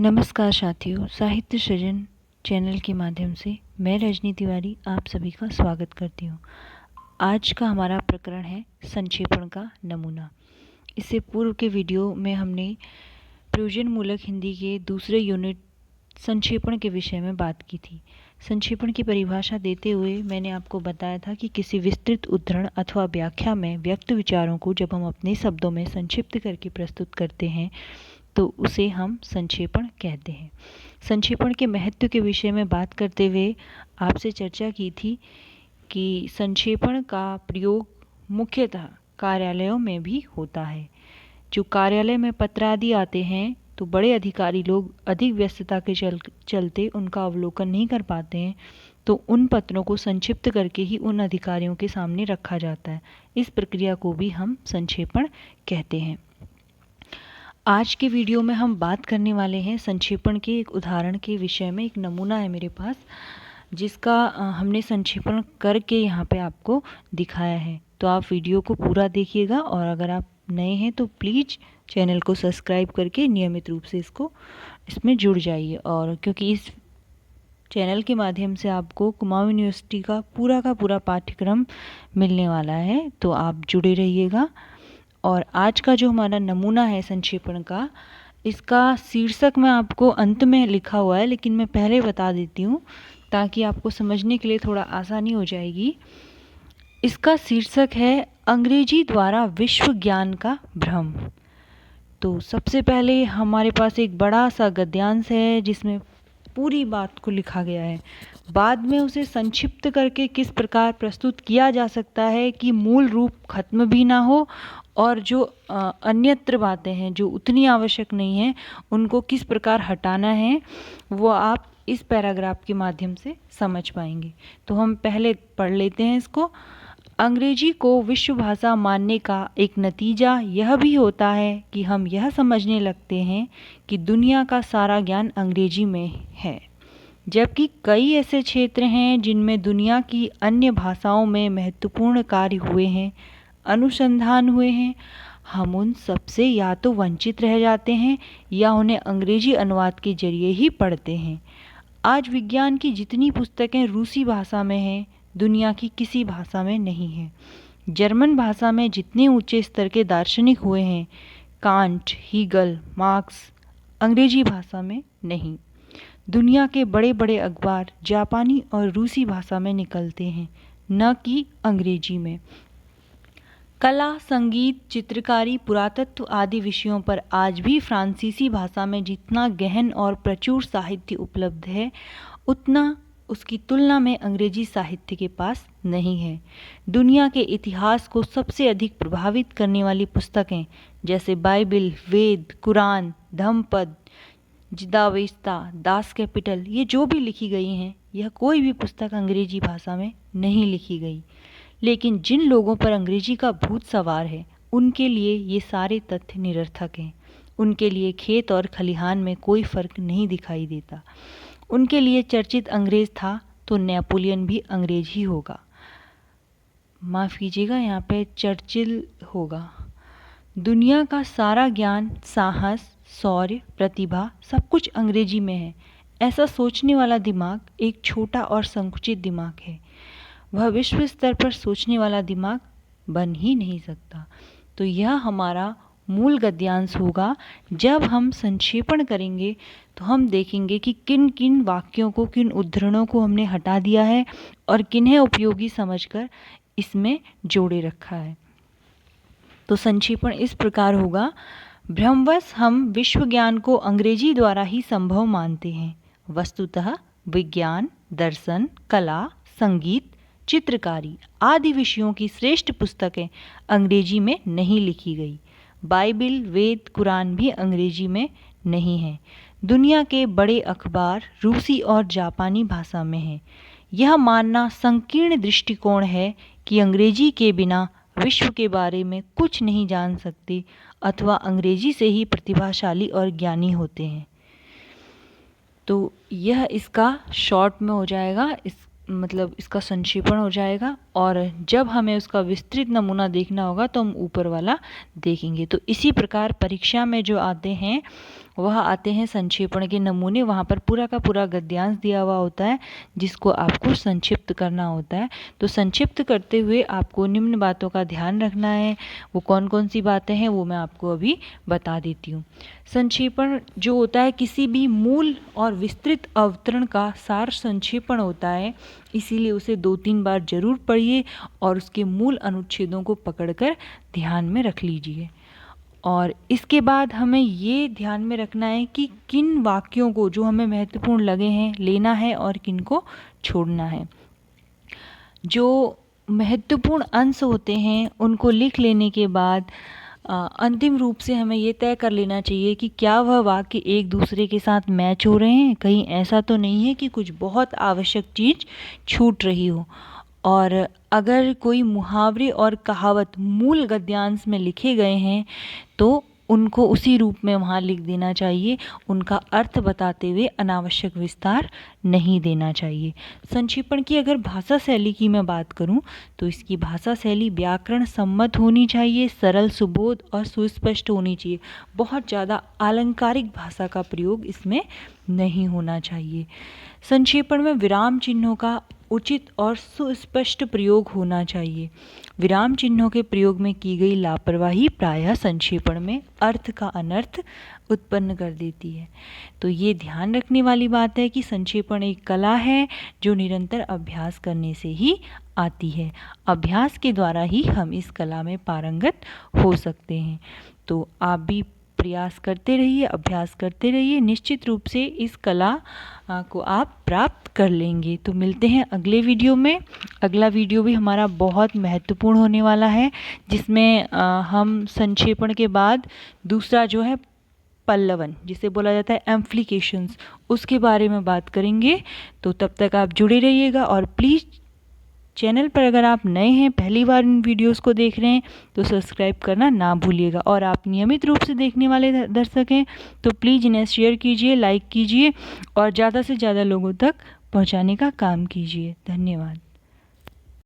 नमस्कार साथियों, साहित्य सृजन चैनल के माध्यम से मैं रजनी तिवारी आप सभी का स्वागत करती हूँ। आज का हमारा प्रकरण है संक्षेपण का नमूना। इससे पूर्व के वीडियो में हमने प्रयोजन मूलक हिंदी के दूसरे यूनिट संक्षेपण के विषय में बात की थी। संक्षेपण की परिभाषा देते हुए मैंने आपको बताया था कि किसी विस्तृत उद्धरण अथवा व्याख्या में व्यक्त विचारों को जब हम अपने शब्दों में संक्षिप्त करके प्रस्तुत करते हैं तो उसे हम संक्षेपण कहते हैं। संक्षेपण के महत्व के विषय में बात करते हुए आपसे चर्चा की थी कि संक्षेपण का प्रयोग मुख्यतः कार्यालयों में भी होता है। जो कार्यालय में पत्र आदि आते हैं तो बड़े अधिकारी लोग अधिक व्यस्तता के चलते उनका अवलोकन नहीं कर पाते हैं, तो उन पत्रों को संक्षिप्त करके ही उन अधिकारियों के सामने रखा जाता है। इस प्रक्रिया को भी हम संक्षेपण कहते हैं। आज के वीडियो में हम बात करने वाले हैं संक्षेपण के एक उदाहरण के विषय में। एक नमूना है मेरे पास जिसका हमने संक्षेपण करके यहाँ पे आपको दिखाया है। तो आप वीडियो को पूरा देखिएगा और अगर आप नए हैं तो प्लीज़ चैनल को सब्सक्राइब करके नियमित रूप से इसमें जुड़ जाइए। और क्योंकि इस चैनल के माध्यम से आपको कुमाऊं यूनिवर्सिटी का पूरा पाठ्यक्रम मिलने वाला है, तो आप जुड़े रहिएगा। और आज का जो हमारा नमूना है संक्षेपण का, इसका शीर्षक मैं आपको अंत में लिखा हुआ है, लेकिन मैं पहले बता देती हूँ ताकि आपको समझने के लिए थोड़ा आसानी हो जाएगी। इसका शीर्षक है अंग्रेजी द्वारा विश्व ज्ञान का भ्रम। तो सबसे पहले हमारे पास एक बड़ा सा गद्यांश है जिसमें पूरी बात को लिखा गया है। बाद में उसे संक्षिप्त करके किस प्रकार प्रस्तुत किया जा सकता है कि मूल रूप खत्म भी ना हो और जो अन्यत्र बातें हैं जो उतनी आवश्यक नहीं है उनको किस प्रकार हटाना है, वो आप इस पैराग्राफ के माध्यम से समझ पाएंगे। तो हम पहले पढ़ लेते हैं इसको। अंग्रेजी को विश्व भाषा मानने का एक नतीजा यह भी होता है कि हम यह समझने लगते हैं कि दुनिया का सारा ज्ञान अंग्रेजी में है, जबकि कई ऐसे क्षेत्र हैं जिनमें दुनिया की अन्य भाषाओं में महत्वपूर्ण कार्य हुए हैं, अनुसंधान हुए हैं। हम उन सबसे या तो वंचित रह जाते हैं या उन्हें अंग्रेजी अनुवाद के जरिए ही पढ़ते हैं। आज विज्ञान की जितनी पुस्तकें रूसी भाषा में हैं, दुनिया की किसी भाषा में नहीं है। जर्मन भाषा में जितने ऊंचे स्तर के दार्शनिक हुए हैं, कांट, हीगल, मार्क्स, अंग्रेजी भाषा में नहीं। दुनिया के बड़े बड़े अखबार जापानी और रूसी भाषा में निकलते हैं, न कि अंग्रेजी में। कला, संगीत, चित्रकारी, पुरातत्व आदि विषयों पर आज भी फ्रांसीसी भाषा में जितना गहन और प्रचुर साहित्य उपलब्ध है, उतना उसकी तुलना में अंग्रेजी साहित्य के पास नहीं है। दुनिया के इतिहास को सबसे अधिक प्रभावित करने वाली पुस्तकें जैसे बाइबिल, वेद, कुरान, धम्मपद, जिदावेस्ता, दास कैपिटल, ये जो भी लिखी गई हैं, यह कोई भी पुस्तक अंग्रेजी भाषा में नहीं लिखी गई। लेकिन जिन लोगों पर अंग्रेजी का भूत सवार है, उनके लिए ये सारे तथ्य निरर्थक हैं। उनके लिए खेत और खलिहान में कोई फर्क नहीं दिखाई देता। उनके लिए चर्चित अंग्रेज था तो नेपोलियन भी अंग्रेज ही होगा। माफ़ कीजिएगा, यहाँ पे चर्चिल होगा। दुनिया का सारा ज्ञान, साहस, शौर्य, प्रतिभा सब कुछ अंग्रेजी में है। ऐसा सोचने वाला दिमाग एक छोटा और संकुचित दिमाग है। वह विश्व स्तर पर सोचने वाला दिमाग बन ही नहीं सकता। तो यह हमारा मूल गद्यांश होगा। जब हम संक्षेपण करेंगे तो हम देखेंगे कि किन किन वाक्यों को, किन उद्धरणों को हमने हटा दिया है और किन्हें उपयोगी समझकर इसमें जोड़े रखा है। तो संक्षेपण इस प्रकार होगा। भ्रमवश हम विश्व ज्ञान को अंग्रेजी द्वारा ही संभव मानते हैं। वस्तुतः विज्ञान, दर्शन, कला, संगीत, चित्रकारी आदि विषयों की श्रेष्ठ पुस्तकें अंग्रेजी में नहीं लिखी गई। बाइबिल, वेद, कुरान भी अंग्रेजी में नहीं है। दुनिया के बड़े अखबार रूसी और जापानी भाषा में हैं। यह मानना संकीर्ण दृष्टिकोण है कि अंग्रेजी के बिना विश्व के बारे में कुछ नहीं जान सकते अथवा अंग्रेजी से ही प्रतिभाशाली और ज्ञानी होते हैं। तो यह इसका शॉर्ट में हो जाएगा, इसका संक्षेपण हो जाएगा। और जब हमें उसका विस्तृत नमूना देखना होगा तो हम ऊपर वाला देखेंगे। तो इसी प्रकार परीक्षा में जो आते हैं वह आते हैं संक्षेपण के नमूने। वहाँ पर पूरा का पूरा गद्यांश दिया हुआ होता है जिसको आपको संक्षिप्त करना होता है। तो संक्षिप्त करते हुए आपको निम्न बातों का ध्यान रखना है। वो कौन कौन सी बातें हैं वो मैं आपको अभी बता देती हूँ। संक्षेपण जो होता है किसी भी मूल और विस्तृत अवतरण का सार संक्षेपण होता है, इसीलिए उसे 2-3 बार जरूर पढ़िए और उसके मूल अनुच्छेदों को पकड़कर ध्यान में रख लीजिए। और इसके बाद हमें ये ध्यान में रखना है कि किन वाक्यों को जो हमें महत्वपूर्ण लगे हैं लेना है और किन को छोड़ना है। जो महत्वपूर्ण अंश होते हैं उनको लिख लेने के बाद अंतिम रूप से हमें ये तय कर लेना चाहिए कि क्या वह वाक्य एक दूसरे के साथ मैच हो रहे हैं, कहीं ऐसा तो नहीं है कि कुछ बहुत आवश्यक चीज़ छूट रही हो। और अगर कोई मुहावरे और कहावत मूल गद्यांश में लिखे गए हैं तो उनको उसी रूप में वहाँ लिख देना चाहिए, उनका अर्थ बताते हुए अनावश्यक विस्तार नहीं देना चाहिए। संक्षेपण की अगर भाषा शैली की मैं बात करूँ तो इसकी भाषा शैली व्याकरण सम्मत होनी चाहिए, सरल सुबोध और सुस्पष्ट होनी चाहिए। बहुत ज़्यादा आलंकारिक भाषा का प्रयोग इसमें नहीं होना चाहिए। संक्षेपण में विराम चिन्हों का उचित और सुस्पष्ट प्रयोग होना चाहिए। विराम चिन्हों के प्रयोग में की गई लापरवाही प्रायः संक्षेपण में अर्थ का अनर्थ उत्पन्न कर देती है। तो ये ध्यान रखने वाली बात है कि संक्षेपण एक कला है जो निरंतर अभ्यास करने से ही आती है। अभ्यास के द्वारा ही हम इस कला में पारंगत हो सकते हैं। तो आप भी प्रयास करते रहिए, अभ्यास करते रहिए, निश्चित रूप से इस कला को आप प्राप्त कर लेंगे। तो मिलते हैं अगले वीडियो में। अगला वीडियो भी हमारा बहुत महत्वपूर्ण होने वाला है जिसमें हम संक्षेपण के बाद दूसरा जो है पल्लवन जिसे बोला जाता है एम्प्लीकेशंस, उसके बारे में बात करेंगे। तो तब तक आप जुड़े रहिएगा और प्लीज़ चैनल पर अगर आप नए हैं, पहली बार इन वीडियोस को देख रहे हैं तो सब्सक्राइब करना ना भूलिएगा। और आप नियमित रूप से देखने वाले दर्शक हैं तो प्लीज़ इन्हें शेयर कीजिए, लाइक कीजिए और ज़्यादा से ज़्यादा लोगों तक पहुंचाने का काम कीजिए। धन्यवाद।